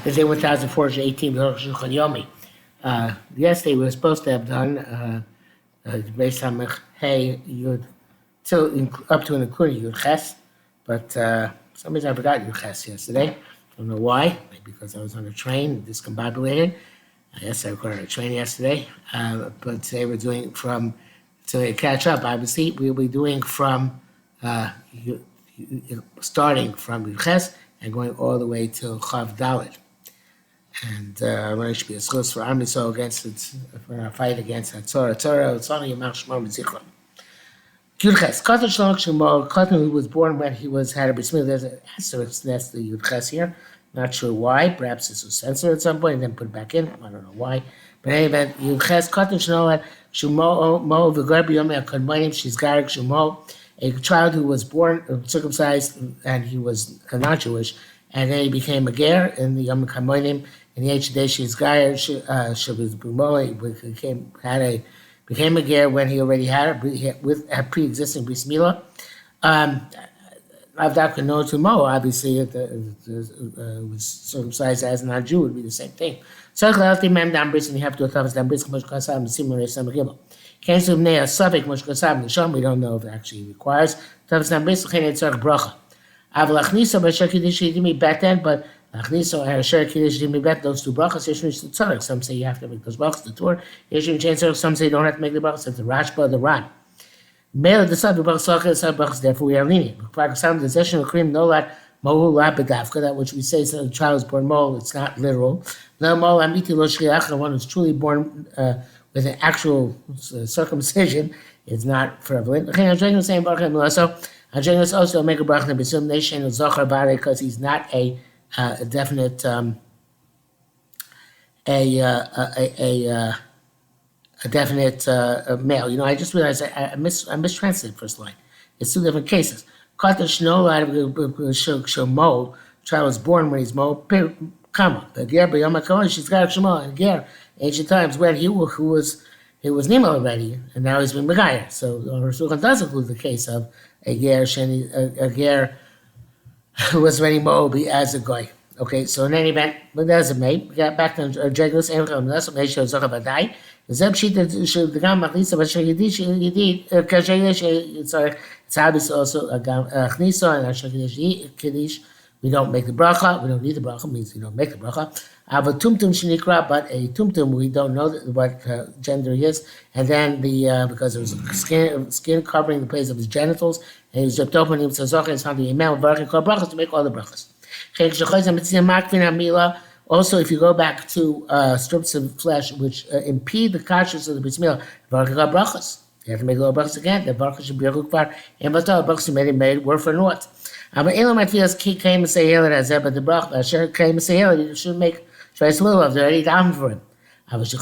The day 1418, Arukh HaShulchan Yomi. Yesterday we were supposed to have done based on Hey Yud till up to and including Yud Ches, but for some reason I forgot Yud Ches yesterday. Don't know why. Maybe because I was on a train, discombobulated. Yes, I recorded a train yesterday, but today we're doing from to catch up. Obviously, we'll be doing from starting from Yud Ches and going all the way to Chav Dalet. And it should be a source for Army so against it for our fight against Torah. It's only a Machshmar B'Zichron. Yudches. Katan Shalom Shemor. Katan, who was born when he had a bris milah. There's an asterisk next to Yudches here. Not sure why. Perhaps this was censored at some point and then put back in. I don't know why. But anyway, Yudches. Katan Shalom Shemo V'Gar B'Yomei HaKadmonim. She's Garik Shemo. A child who was born circumcised and he was not Jewish, and then he became a ger in the Yom HaKadmonim. In the age of she's Gayer, she was Bumoli, became a ger when he already had a pre-existing bris milah. Avdaka no to Mo, obviously, was circumcised as a non-Jew would be the same thing. So, mem dam bris, and you have to have dam bris, much kasam, similar some gibel. Can't subnei a suffix, much kasam, nisham, we don't know if it actually requires. Tavas dam bris, chen etzarch bracha. Avlachnisa, but shakidish, yidimi beten, but Achniso and Asher Kiddush Dimibet, those two brachas, Yeshua the Tzarek. Some say you have to make those brachas, the Torah. Yeshua Chain Tzarek, some say you don't have to make the brachas, it's the Rashba, the Ran. Mele the Sad, the brachas, the Sad brachas, therefore we are lenient. Pakistan, the Zeshan of Krim, no lat, Mohu Labedavka, that which we say so the child is born mole, it's not literal. No Mol Amiti Lo Shriach, the one who's truly born with an actual circumcision, is not prevalent. Ajayim is saying Baruch HaMelaso. Ajayim is also make a bracha, the Besum Nation of Zachar Bare, because he's not a definite a definite male. You know, I just realized I mistranslated the first line. It's two different cases. Katan Shemo, child was born when he's mo, comma. The ger b'yom ha'kadosh, she's got Shemo, and ger, ancient times when he was nima already, and now he's been begayah. So Arukh does include the case of a ger who was ready Mobi as a guy. Okay, so in any event, but there's a mate. We got back to Jeglos and that's what made sure Zochabadai. The Zebshit should the Gamma Lisa, but she did, sorry, it's obviously also a Chniso and Ashakidish Kiddish. We don't make the bracha, we don't need the bracha, means we don't make the bracha. I have a tumtum shinikra, but a tumtum, we don't know what gender he is. And then because there was skin covering the place of his genitals, and he was ripped open, he was a zocher, it's something email, brachas to make all the brachas. Also, if you go back to strips of flesh which impede the consciousness of the bris milah, brachas. You have to make all the brachas again. The brachas should be rukvar, and but the brachas made were for naught. But the bracha, Asher came and say, you should make choice little of. They're already down for him. But if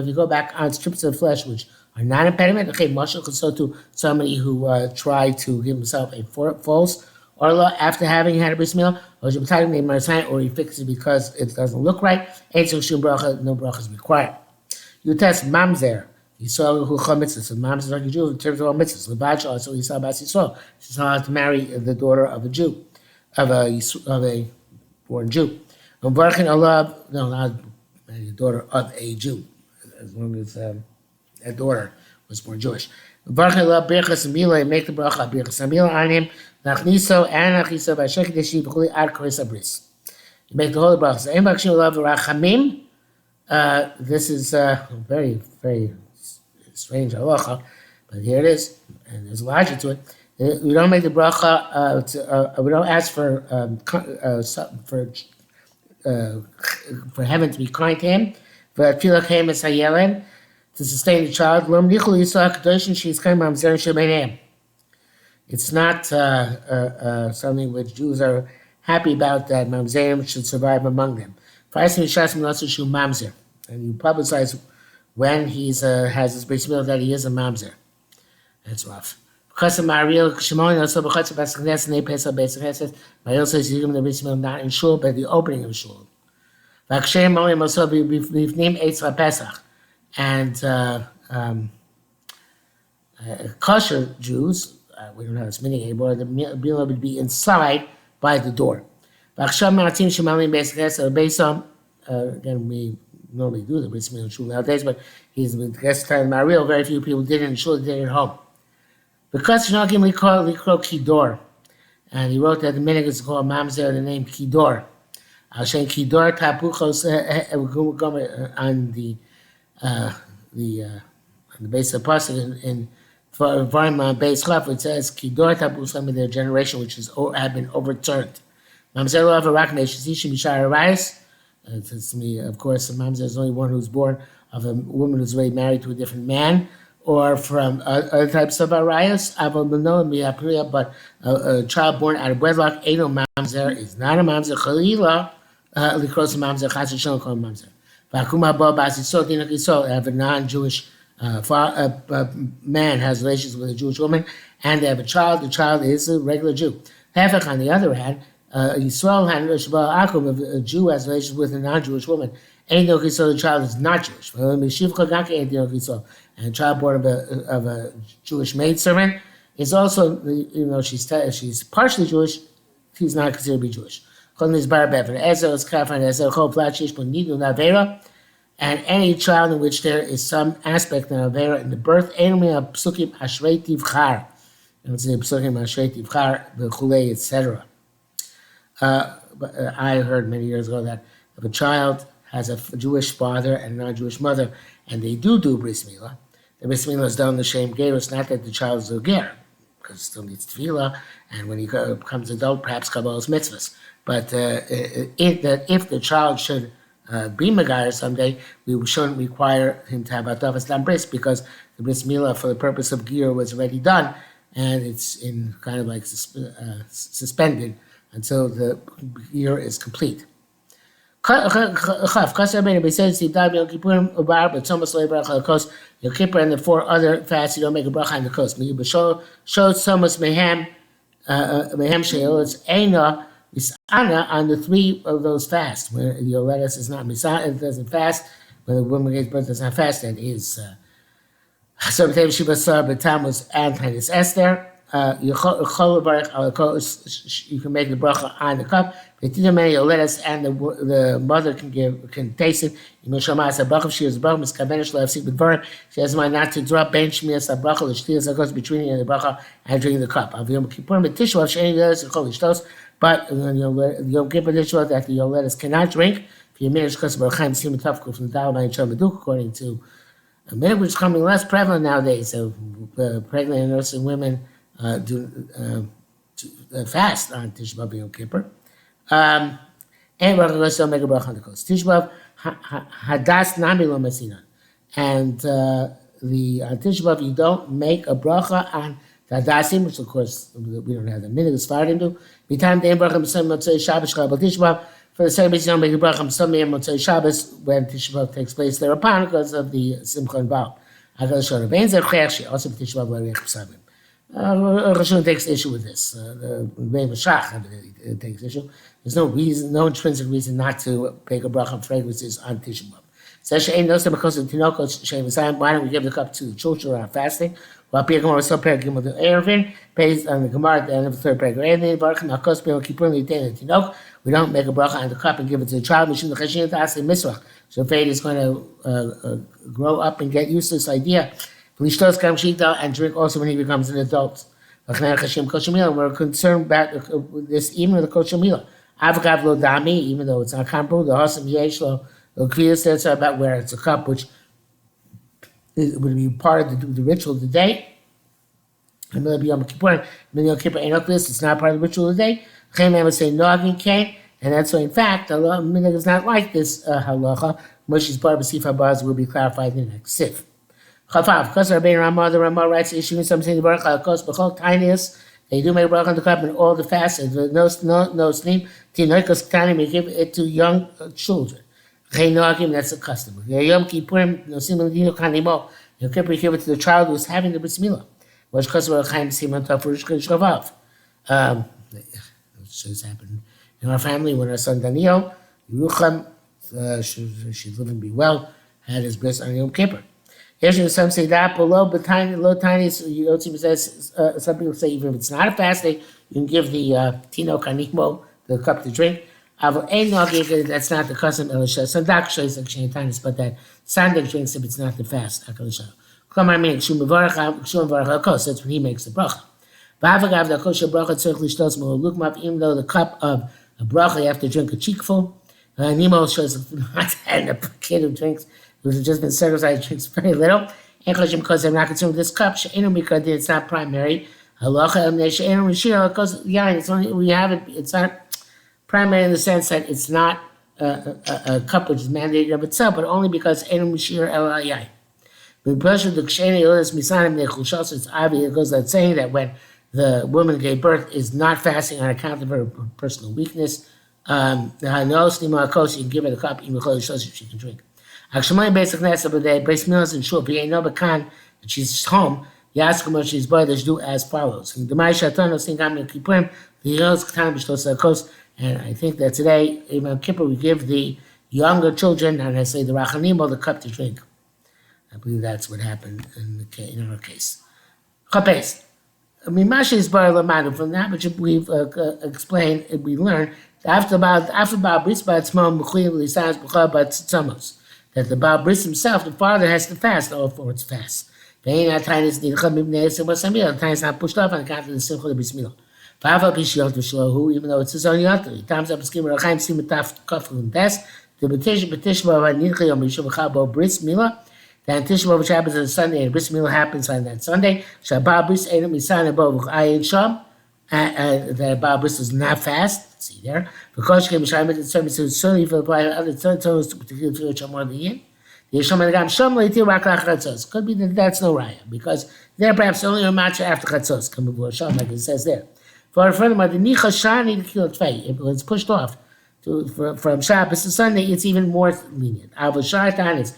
you go back on strips of flesh which are not impediment, so to somebody who tried to give himself a false orla after having had a bris milah, or he fixes it because it doesn't look right, no bracha is required. You test mamzer. He saw who mitzvahs. So mamzer is like a Jew in terms of all mitzvahs. Lebaj also he saw Bas Yisrael. She's not allowed to marry the daughter of a Jew, of a born Jew. Not the daughter of a Jew, as long as a daughter was born Jewish. Make the bracha birchas milah on him. Nachniso and nachiso v'ashekideshi b'chuli ad koris abris. You make the whole brachas. Ein bakshim olav v'rachamim. This is very, very strange halacha, but here it is, and there's logic to it. We don't make the bracha. We don't ask for heaven to be kind to him. But feel him as hayelen to sustain the child. It's not something which Jews are happy about that mamzerim should survive among them. And you publicize when he has his bris milah that he is a mamzer. That's rough. Because of Mariel Shimon, also because of Basaknes and Pesach Pesach, Mariel says he's given the bris milah not in shul, but the opening of shul. Vakshem Molim also b'ifnim Eitzra Pesach, and kosher Jews, we don't have as many anymore. The milah would be inside by the door. ועכשיו מעטים שמעלים בייס הכנסת, בייסם, again, we normally do the bris milah in shul nowadays, but he's the guest time Mariel, very few people did it in shul, did it at home. Because Shnagim we call Kidor, and he wrote that the minhag is called Mamzer, the name Kidor. I'll say Kidor Tapuchos on the base of the pasuk in Varma base Chaf, it says Kidor Tapuchos in their generation, which had been overturned. Mamzer lo avarak meishishim b'shar arayis. To me, of course, Mamzer is only one who's born of a woman who's already married to a different man, or from other types of arayas. But a child born out of wedlock, Eino Mamzer is not a Mamzer. Chalila, likros Mamzer, Chas v'shalom called Mamzer. V'akuma bo bas yisol dinach yisol. If a non-Jewish man has relations with a Jewish woman, and they have a child, the child is a regular Jew. Hafech, on the other hand, Yisrael had a Jew has relations with a non-Jewish woman. Ain't no the child is not Jewish. And a child born of a Jewish maidservant is also, she's partially Jewish, she's not considered to be Jewish. And any child in which there is some aspect of Avera in the birth, etc. I heard many years ago that if a child has a Jewish father and a non-Jewish mother, and they do bris milah, the bris milah is done the shem ger. It's not that the child is a ger, because it still needs tefillah, and when he becomes adult, perhaps kabbalah's mitzvahs. But if the child should be megayer someday, we shouldn't require him to have atavas dam bris, because the bris milah for the purpose of ger was already done, and it's in kind of like suspended until the year is complete. Yom Kippur and the 4 other fasts, you don't make a bracha on the coast. Showed Somas Mehem Sheol, it's Eina Misana on the 3 of those fasts, where the Yoletus is not Misana, it doesn't fast, when the woman gives birth does not fast, that is. So the Shiva Sar Batam was Antinus Esther. You can make the bracha on the cup. Lettuce, and the mother can taste it. She has mind not to drop bench shmiras bracha l'shtiras that goes between the bracha and drinking the cup. But Yom Kippur Tishua that the lettuce cannot drink. According to a minute which is becoming less prevalent nowadays. So pregnant and nursing women do fast on Tisha B'Av Yom Kippur. And bracha also make a bracha on the coast. Tisha B'Av hadas nami lo masinan. And on Tisha B'Av you don't make a bracha on the hadasim, which of course we don't have the minute as far into. B'tam dein bracha b'sam motzei Shabbos shchal Tisha B'Av. For the same reason, you don't make a bracha b'sam motzei Shabbos when Tisha B'Av takes place thereupon because of the simcha involved. Also Tisha B'Av l'reich p'samim. Arukh takes issue with this. The Rebbe Mashach takes issue. There's no reason, no intrinsic reason not to make a bracha of fragrances on Tisha B'Av. Why don't we give the cup to the children who are fasting? Well, based on the Gemara at the end of the 3rd paragraph, we don't make a bracha on the cup and give it to the child. So Fade is going to grow up and get used to this idea. And drink also when he becomes an adult. We're concerned about this even with the kosher meal. Avagav lo dami, even though it's not comparable, the hasam yesh lo kriya says about where it's a cup, which would be part of the ritual of the day. And Yom Kippur, it's not part of the ritual of the day. Chaim would say noagin kain, and that's why in fact Allah does not like this halacha. Moshe's bar b'sif habaz will be clarified in the next sif. Chafav, because Rabbeinu Ramah, the Ramah writes, issuing something to bracha al kos b'chol tinius. They do make bracha on the cup in all the fasts. No sleep. Tinoikos ktanim, we give it to young children. That's a custom. Yom Kippurim, nosim l'dino kanimo. Yom Kippur, we give it to the child who's having the bris milah. Which custom chaim siman tafurish k'shavav. This has happened in our family when our son Daniel, Yerucham, she's living be well, had his bris on Yom Kippur. Some say that below, but low tiny. So you don't see. Some people say even if it's not a fasting, you can give the tino kanimo the cup to drink. That's not the custom. But that sandak drinks if it's not the fast. That's when he makes the bracha. Even though the cup of a bracha you have to drink a cheekful. Nemo shows not and a kid who drinks who's just been circumcised drinks very little. Because I'm not concerned with this cup. It's not primary. It's only we have it. It's not primary in the sense that it's not a cup which is mandated of itself, but only because Enum Shir El Ayai. But pressure the Ksheni Olis Misanim Nechushas, it's obvious. It goes without saying that when the woman gave birth is not fasting on account of her personal weakness. The Hanos Nima Kos, you can give her the cup, even she can drink. Akshamay basic nasa, but they brace meals and shul, but no bakan, and she's home. You ask her what she's bothered to do as follows. And the Maishatan of Singam Kippurim, the Yos Katan Bishtos Kos. And I think that today, in Yom Kippur, we give the younger children, and I say the Rachanim, the cup to drink. I believe that's what happened in our case. Chapes. Mimash is bar lamadu. From that which we've explained, we learned after Baal Bris Batzmon Mechuyev Lisas B'char Batzamos, that the Baal Bris himself, the father, has to fast all for its fast. The time is not pushed off on account of the Simcha of the Bismillah. Even though it's his own yonter, he times up a scheme of Rachaim Simataf Kafun Test, the petition of Nidcha Yom Rishon V'chabo Bris Milah. Then Tishba, which happens on Sunday, and Bris Milah happens on that Sunday. Shabbat Bris Edom Yisan Abov Ayin Sham. That Baal Bris does not fast. See there. Because she came to Shaimet, it's certainly for the other tones to particular to which I'm more than Yin. Could be that that's no raya, because they're perhaps only a matcha after chatzos, come before Sham, like it says there. Furthermore, the nicha shani the kilo tvei, if it's pushed off from Shabbos to Sunday, it's even more lenient. But other tanis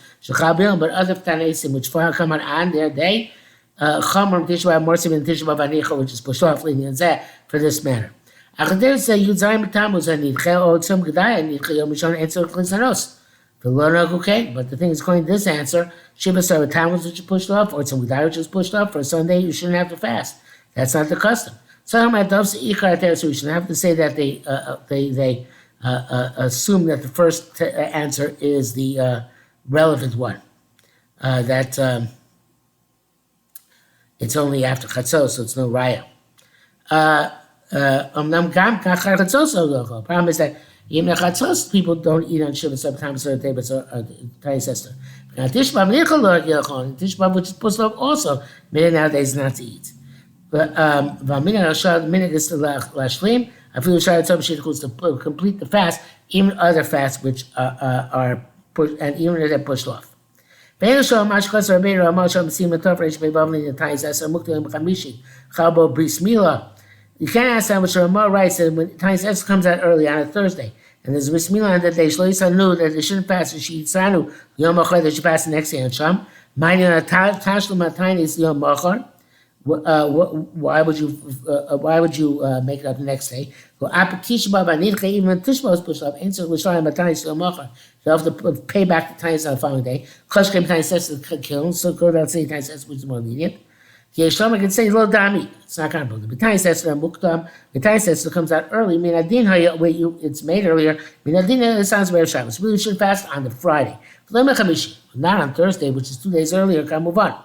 which come on their day, chamor tishba morsim and tishba vanicha, which is pushed off lenient for this matter. Achadir say yudzayim tamuz anidche otzum gedai anidche yom rishon entzor klisanos. Okay, but the thing is, according to this answer, Shiva Sarah Tammuz which is pushed off, or some Gedai which is pushed off, for a Sunday you shouldn't have to fast. That's not the custom. So we shouldn't have to say that they assume that the first answer is the relevant one. That it's only after Chatzos, so it's no raya. Problem is that even chatzos, people don't eat on Shiva sometimes on the day, but Tanya Sester. Now Tishbav which is supposed to also, nowadays not to eat. But the minute is to lashlim. I feel to complete the fast, even other fasts which are pushed, and even if they're pushed off. You can't ask that which Ramah writes that when Tanya Esser comes out early on a Thursday, and there's a Bismillah on that day, Shlo Yisanu, that they shouldn't fast, and she Yisanu, Yom Achar, they should fast the next day on Sham. Minding on Tashlum HaTanya is Yom Achar. Why would you make it up the next day? Even when Tishba was pushed up, Ain't so L'Shayim HaTanya is Yom Achar. You have to pay back the Tanya on the following day. Chosh came Tanya Esser to kill, so go down and say Tanya Esser, which is more lenient. Yeshama can say lo dami. It's not comparable. The B'tai says muktam. The B'tai says comes out early. Minadin it's made earlier. Minadin sounds very Shabbos. We should fast on the Friday. Not on Thursday, which is 2 days earlier. Can move on.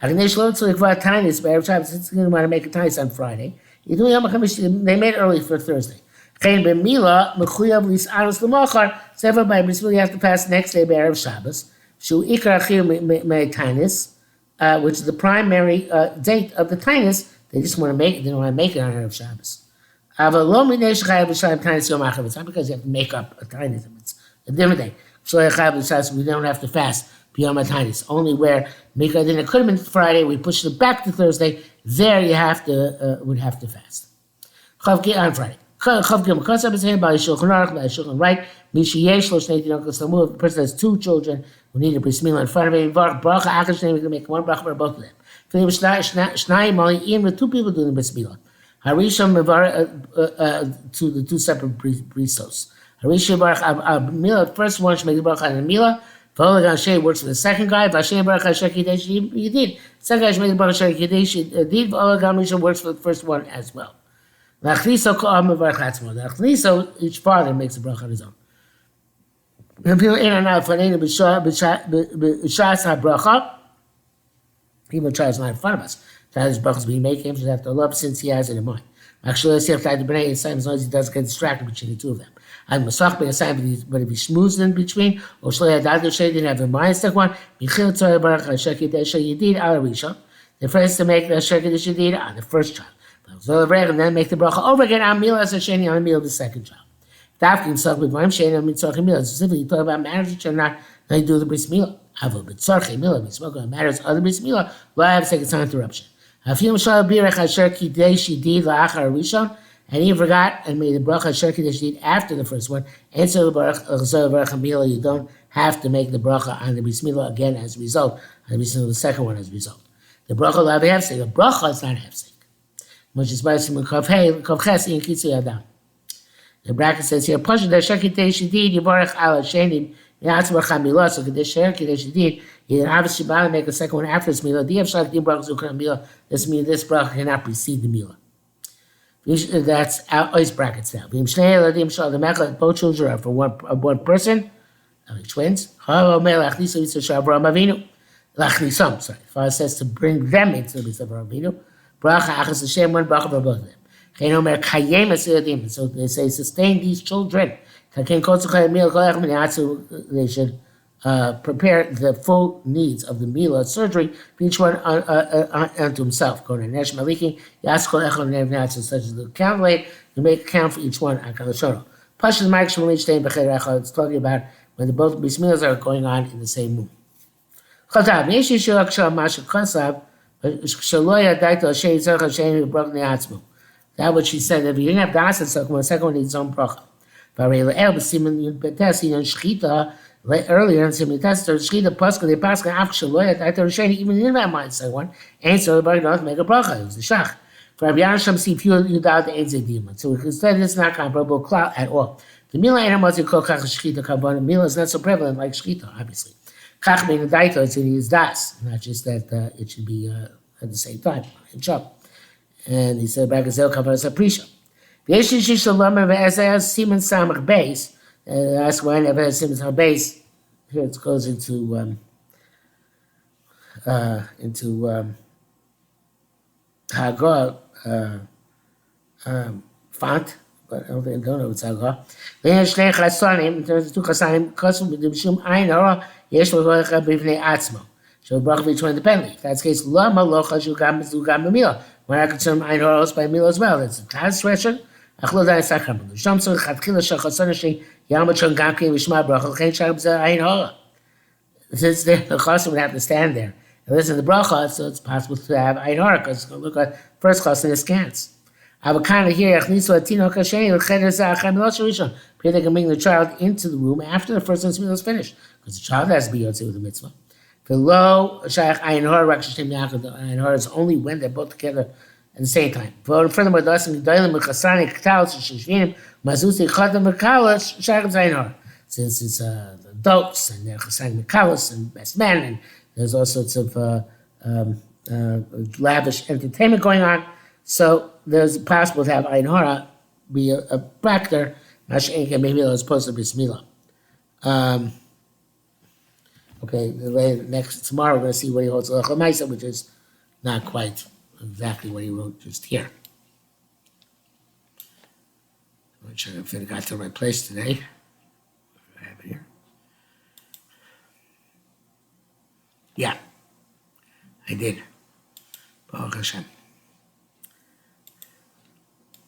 Since you want to make a tais on Friday, they made it early for Thursday. Several by Brisbane you have to fast next day by Erev Shabbos. Shu ikar achir me'tainis. Which is the primary date of the tinus. They just want to make it. They don't want to make it on Erev Shabbos. It's not because you have to make up a tinus. It's a different day. We don't have to fast beyond a tinus. Only where Mikadin, it could have been Friday. We pushed it back to Thursday. There you have to would have to fast on Friday. Right? If the person has two children who need a bris milah in front of him, we can make one bracha for both of them. Even two people doing the bris milah. Harisham to the two separate brisos. Harisham the first one should make the bracha on the milah. V'olad works for the second guy. V'ashem baruch Hashem kidesh yedid. Second guy should make the bracha Hashem kidesh yedid. V'olad Rishon works for the first one as well. L'achniso ka'am mevarach atzmo. The achniso, each father makes a bracha on his own. People in and out for b'shas habracha. People try to not in front of us. That his brachas being making, just have to love since he has it in mind. Actually, let's see if the b'nei is as long as he doesn't get distracted between the two of them. I'm masach being assigned, but if he schmoozed in between, or shloya dadu shay didn't have in mind. Second one, michil tzorah baruch hashekid esha yedid al rishon. The first to make the hashekid esha yedid on the first child. And then make the bracha over again on Mila as a sheni on Mila the second child. Dafkin tzach b'dvarim sheni on mitzvah Mila. Specifically, talk about marriage which are not they do the bris Mila. Avo b'tzarchei Mila, we spoke about matters other bris Mila. Why have a second time interruption? Hafim shal birach asher kidei shidid la'achar rishon, and he forgot and made the bracha asher kidei shidid after the first one. And so the bracha Mila, you don't have to make the bracha on the bris Mila again as a result. On the bris Mila, the second one as a result. The bracha will have a hefsek. The bracha is not hefsek. Which is by Simon Kovches in Kitzu Yadam. The bracket says here, Pasha da Shekhi Shidid, Yivarech Ala Shenim, Yatzmar Chamila, so Kadesh Shekhi Shidid, you can obviously make a second one after this Mila. Diav Shak Dim Brach Zukra Mila, this bracha cannot precede the Mila. That's ice brackets now. Both children are for one person, like twins. Sorry. Father says to bring them into the Mitzvah Avinu. Bracha achas Hashem, one bracha for both of them. So they say, sustain these children. They should prepare the full needs of the Mila surgery, each one unto himself. Such as the calculate, you make a count for each one. It's talking about when the both Bismillahs are going on in the same room. That what she said, if you didn't have the asset the second one needs its own bracha. Earlier in Simon Tester, Shchita Pascha, the Pascha after Shaloya, I told Shani, even in that mind, second one, and so everybody knows make a bracha. It was the Shach. For Rabbi Yanasham, see if you doubt the Ain't demon. So we can study this not comparable cloud at all. The Mila animals you call Kach Shchita Kabbalah. Mila is not so prevalent like Shchita, obviously. Kach being a daito, it's in his das, not just that it should be at the same time, in Shab. And he said, Bagazel Kabbalah Saprisha. Yeshish Shalom of Ezaz Simon Samach base. That's when Ezaz Simon Samach base. Here it goes into Hagar font, but I don't know what's Hagar. Then Shnei Chasanim, in terms of two Chasanim, Chasam B'Dimshum Ayin Hara, Yesh L'Goyecha B'Ivnei Atzmo. So bracha for each one independently. If that's the case, Lama Lo Chashugam Mizugam B'Mila. We're not concerned Ayin Hara by Mila as well. That's a transgression. Achlo Sakram. Sham Tzor Chatchila Shachasana Shei Yamachon Gamke Vishma Bracha L'Chein Shagam Zeh Ayin Hara. Since the Chasim would have to stand there and listen to the bracha, so it's possible to have Ayin Hara, because look at first Chasim askance. I would kind of hear Achnisu Atino Kasheni L'Cheder Zeh Acham Milosh Rishon. Pray they can bring the child into the room after the first one's meal is finished, because the child has to be Yotzei with the mitzvah. Below Shaykh Ayin Hara, Rak Shem Yaakov, the Ayin Hara is only when they're both together at the same time. Furthermore, the Asim Gedolim Mechasani Ktalos Shishvinim Mazuti Chatam Mekalos Shaykh Ayin Hara. Since it's the adults and they're Chasani Mekalos and best men, and there's all sorts of lavish entertainment going on, so there's possible to have Ayin Hara be a factor. Mashenka maybe as opposed to Bismillah. Okay, tomorrow we're going to see what he holds Arukh HaShulchan, which is not quite exactly what he wrote just here. I'm not sure if I got to the right place today. I have it here. Yeah, I did. Arukh HaShulchan.